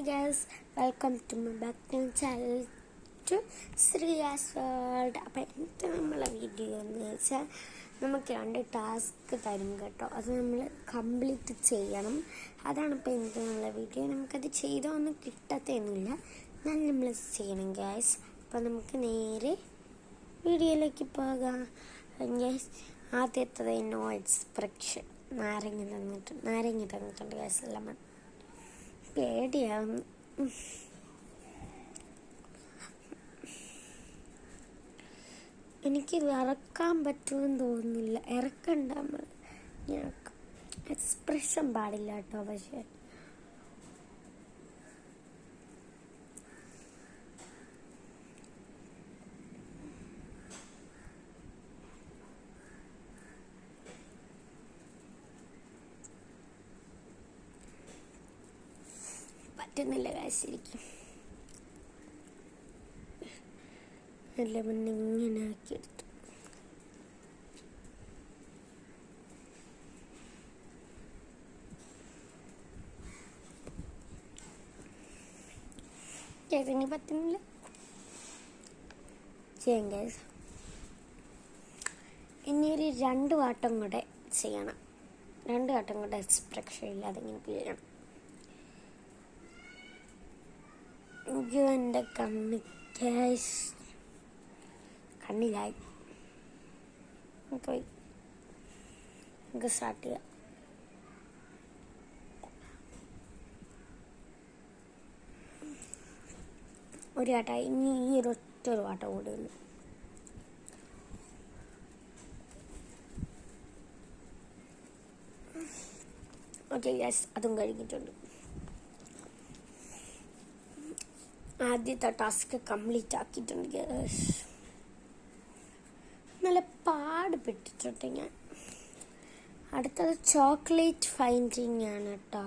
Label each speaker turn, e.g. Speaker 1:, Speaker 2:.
Speaker 1: guys, welcome to my back new channel to Sriya's World. അപ്പോൾ ഇന്നത്തെ നമ്മളെ video എന്ന് വെച്ചാൽ നമുക്ക് 2 ടാസ്ക് തരും കേട്ടോ. അത് നമ്മൾ കംപ്ലീറ്റ് ചെയ്യണം. അതാണ് ഇപ്പോൾ ഇന്നത്തെ നമ്മളെ വീഡിയോ. നമുക്കത് ചെയ്തൊന്നും കിട്ടത്തൊന്നുമില്ല, എന്നാലും നമ്മൾ ചെയ്യണം ഗൈസ്. അപ്പോൾ നമുക്ക് നേരെ വീഡിയോയിലേക്ക് പോകാം. ആദ്യത്തത് നോ എക്സ്പ്രഷൻ. നാരങ്ങ തന്നിട്ടുണ്ട് ഗൈസ്. എല്ലാം പേടിയാവുന്നു. എനിക്ക് ഇറക്കാൻ പറ്റുമെന്ന് തോന്നുന്നില്ല. ഇറക്കണ്ട, നമ്മൾ എക്സ്പ്രഷൻ പാടില്ല കേട്ടോ. പക്ഷെ പറ്റുന്നില്ല കാശിരിക്കും. നല്ല ഇങ്ങനെ ആക്കിയെടുത്തു. കേസിന് പറ്റുന്നില്ല. ചെയ്യാം കേസ്. ഇനി ഒരു 2 വട്ടം കൂടെ ചെയ്യണം. 2 വട്ടം കൂടെ എക്സ്പ്രഷൻ ഇല്ലാതെ ഇങ്ങനെ ചെയ്യണം. എൻ്റെ കണ്ണിലായി. നമുക്ക് സ്റ്റാർട്ട് ചെയ്യാം. ഒരു വട്ടം, ഇനി ഈ ഒരൊറ്റൊരു വട്ടം കൂടി ഉണ്ട്. ഓക്കെ യെസ്, അതും കഴിഞ്ഞിട്ടുണ്ട്. ആദ്യത്തെ ടാസ്ക് കംപ്ലീറ്റ് ആക്കിയിട്ടുണ്ട്. നല്ല പാടുപെട്ടിട്ടുണ്ട് ഞാൻ. അടുത്തത് ചോക്ലേറ്റ് ഫൈൻഡിങ് ആണ് കേട്ടോ.